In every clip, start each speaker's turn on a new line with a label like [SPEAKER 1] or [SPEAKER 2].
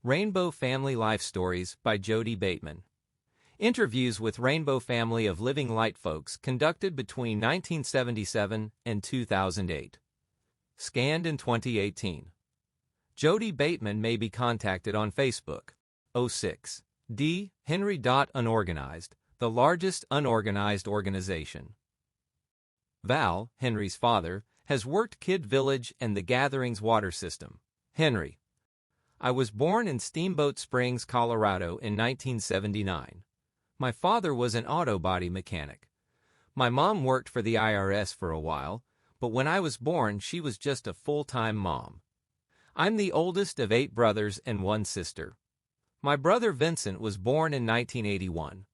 [SPEAKER 1] Rainbow Family Life Stories by Jodey Bateman. Interviews with Rainbow Family of Living Light folks conducted between 1977 and 2008. Scanned in 2018. Jodey Bateman may be contacted on Facebook. 06.D.Henry.Unorganized, the largest unorganized organization. Val, Henry's father, has worked Kid Village and the Gatherings water system. Henry. I was born in Steamboat Springs, Colorado in 1979. My father was an auto body mechanic. My mom worked for the IRS for a while, but when I was born she was just a full-time mom. I'm the oldest of 8 brothers and 1 sister. My brother Vincent was born in 1981.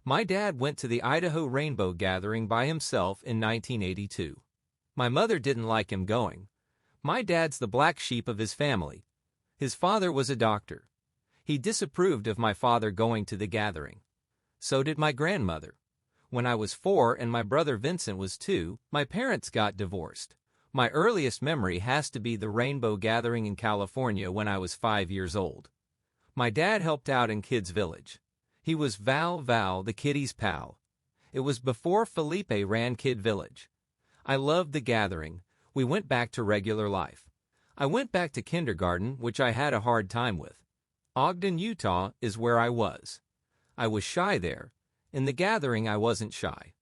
[SPEAKER 1] My dad went to the Idaho Rainbow Gathering by himself in 1982. My mother didn't like him going. My dad's the black sheep of his family. His father was a doctor. He disapproved of my father going to the gathering. So did my grandmother. When I was 4 and my brother Vincent was 2, my parents got divorced. My earliest memory has to be the Rainbow Gathering in California when I was 5 years old. My dad helped out in Kids Village. He was Val the kiddie's pal. It was before Felipe ran Kid Village. I loved the gathering. We went back to regular life. I went back to kindergarten, which I had a hard time with. Ogden, Utah is where I was. I was shy there. In the gathering I wasn't shy.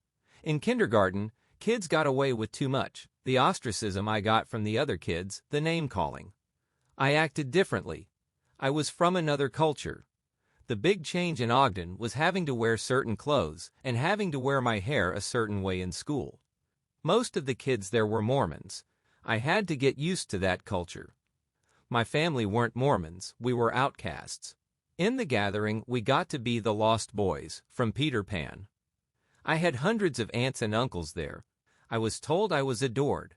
[SPEAKER 1] In kindergarten, kids got away with too much. The ostracism I got from the other kids, the name-calling. I acted differently. I was from another culture. The big change in Ogden was having to wear certain clothes and having to wear my hair a certain way in school. Most of the kids there were Mormons. I had to get used to that culture. My family weren't Mormons, we were outcasts. In the gathering, we got to be the Lost Boys, from Peter Pan. I had hundreds of aunts and uncles there. I was told I was adored.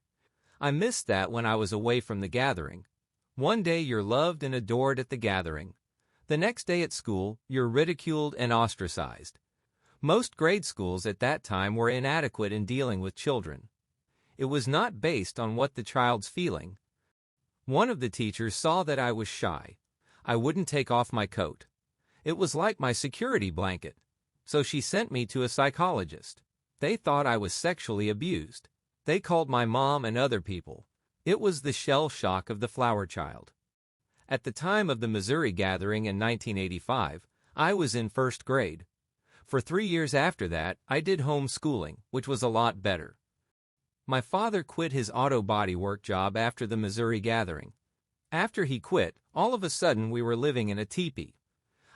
[SPEAKER 1] I missed that when I was away from the gathering. One day you're loved and adored at the gathering. The next day at school, you're ridiculed and ostracized. Most grade schools at that time were inadequate in dealing with children. It was not based on what the child's feeling. One of the teachers saw that I was shy. I wouldn't take off my coat. It was like my security blanket. So she sent me to a psychologist. They thought I was sexually abused. They called my mom and other people. It was the shell shock of the flower child. At the time of the Missouri gathering in 1985, I was in 1st grade. For 3 years after that, I did homeschooling, which was a lot better. My father quit his auto body work job after the Missouri gathering. After he quit, all of a sudden we were living in a teepee.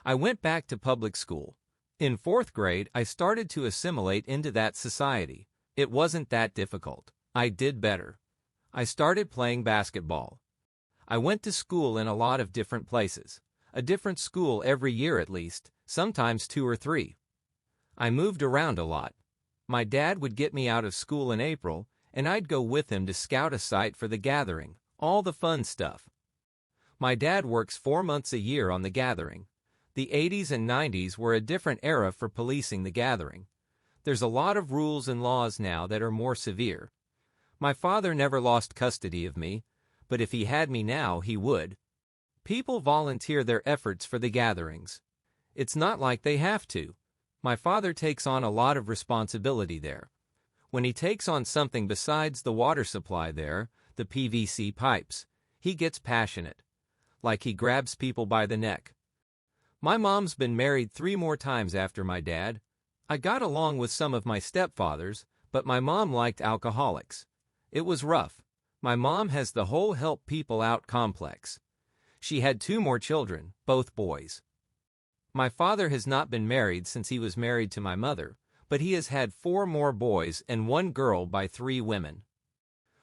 [SPEAKER 1] I went back to public school. In 4th grade, I started to assimilate into that society. It wasn't that difficult. I did better. I started playing basketball. I went to school in a lot of different places. A different school every year at least, sometimes 2 or 3. I moved around a lot. My dad would get me out of school in April, and I'd go with him to scout a site for the gathering, all the fun stuff. My dad works 4 months a year on the gathering. The 80s and 90s were a different era for policing the gathering. There's a lot of rules and laws now that are more severe. My father never lost custody of me, but if he had me now, he would. People volunteer their efforts for the gatherings. It's not like they have to. My father takes on a lot of responsibility there. When he takes on something besides the water supply there, the PVC pipes, he gets passionate. Like he grabs people by the neck. My mom's been married 3 more times after my dad. I got along with some of my stepfathers, but my mom liked alcoholics. It was rough. My mom has the whole help people out complex. She had 2 more children, both boys. My father has not been married since he was married to my mother, but he has had 4 more boys and 1 girl by 3 women.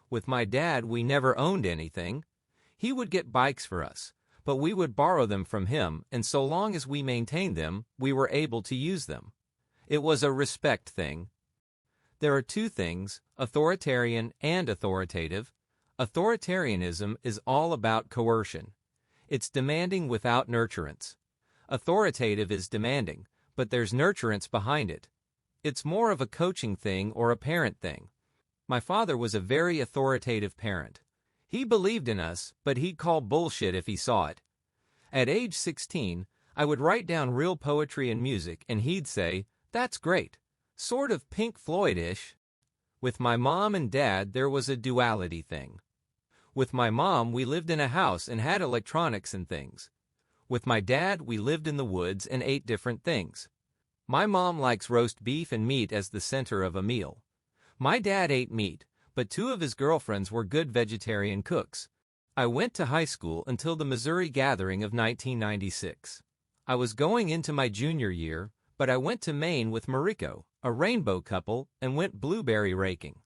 [SPEAKER 1] With my dad, we never owned anything. He would get bikes for us, but we would borrow them from him, and so long as we maintained them, we were able to use them. It was a respect thing. There are 2 things, authoritarian and authoritative. Authoritarianism is all about coercion. It's demanding without nurturance. Authoritative is demanding, but there's nurturance behind it. It's more of a coaching thing or a parent thing. My father was a very authoritative parent. He believed in us, but he'd call bullshit if he saw it. At age 16, I would write down real poetry and music, and he'd say, "That's great. Sort of Pink Floyd-ish." With my mom and dad, there was a duality thing. With my mom, we lived in a house and had electronics and things. With my dad, we lived in the woods and ate different things. My mom likes roast beef and meat as the center of a meal. My dad ate meat, but two of his girlfriends were good vegetarian cooks. I went to high school until the Missouri Gathering of 1996. I was going into my junior year, but I went to Maine with Mariko, a rainbow couple, and went blueberry raking.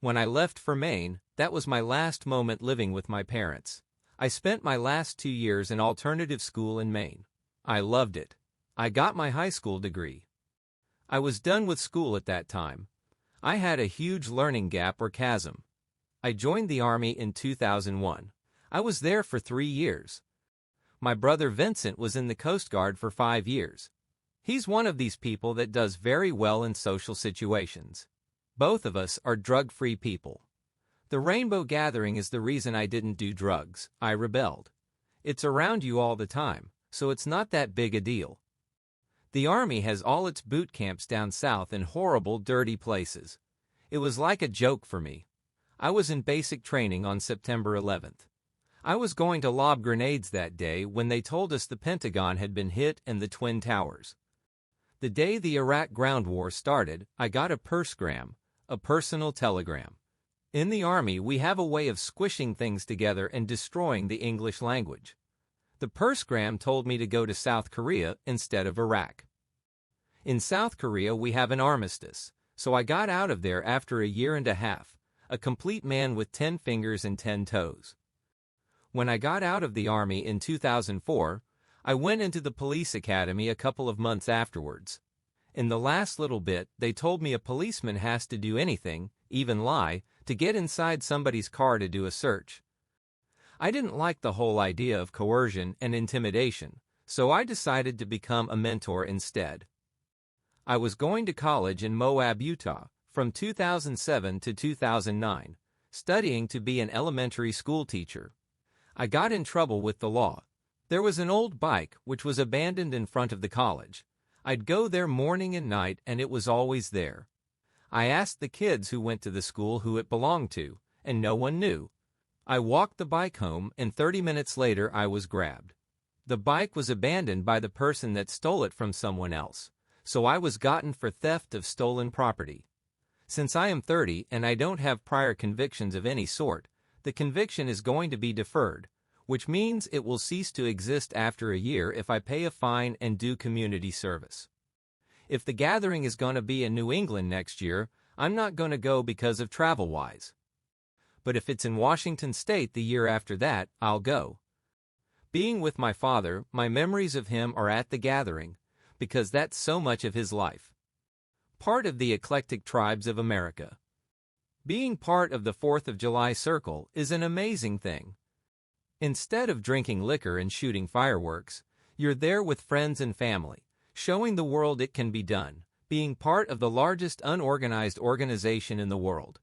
[SPEAKER 1] When I left for Maine, that was my last moment living with my parents. I spent my last 2 years in alternative school in Maine. I loved it. I got my high school degree. I was done with school at that time. I had a huge learning gap or chasm. I joined the Army in 2001. I was there for 3 years. My brother Vincent was in the Coast Guard for 5 years. He's one of these people that does very well in social situations. Both of us are drug-free people. The Rainbow Gathering is the reason I didn't do drugs. I rebelled. It's around you all the time, so it's not that big a deal. The Army has all its boot camps down south in horrible, dirty places. It was like a joke for me. I was in basic training on September 11th. I was going to lob grenades that day when they told us the Pentagon had been hit and the Twin Towers. The day the Iraq ground war started, I got a persgram, a personal telegram. In the Army, we have a way of squishing things together and destroying the English language. The persgram told me to go to South Korea instead of Iraq. In South Korea, we have an armistice, so I got out of there after a year and a half, a complete man with 10 fingers and 10 toes. When I got out of the Army in 2004, I went into the police academy a couple of months afterwards. In the last little bit, they told me a policeman has to do anything, even lie, to get inside somebody's car to do a search. I didn't like the whole idea of coercion and intimidation, so I decided to become a mentor instead. I was going to college in Moab, Utah, from 2007 to 2009, studying to be an elementary school teacher. I got in trouble with the law. There was an old bike which was abandoned in front of the college. I'd go there morning and night, and it was always there. I asked the kids who went to the school who it belonged to, and no one knew. I walked the bike home, and 30 minutes later I was grabbed. The bike was abandoned by the person that stole it from someone else, so I was gotten for theft of stolen property. Since I am 30 and I don't have prior convictions of any sort, the conviction is going to be deferred, which means it will cease to exist after a year if I pay a fine and do community service. If the gathering is going to be in New England next year, I'm not going to go because of travel-wise. But if it's in Washington State the year after that, I'll go. Being with my father, my memories of him are at the gathering, because that's so much of his life. Part of the eclectic tribes of America. Being part of the 4th of July circle is an amazing thing. Instead of drinking liquor and shooting fireworks, you're there with friends and family, showing the world it can be done, being part of the largest unorganized organization in the world.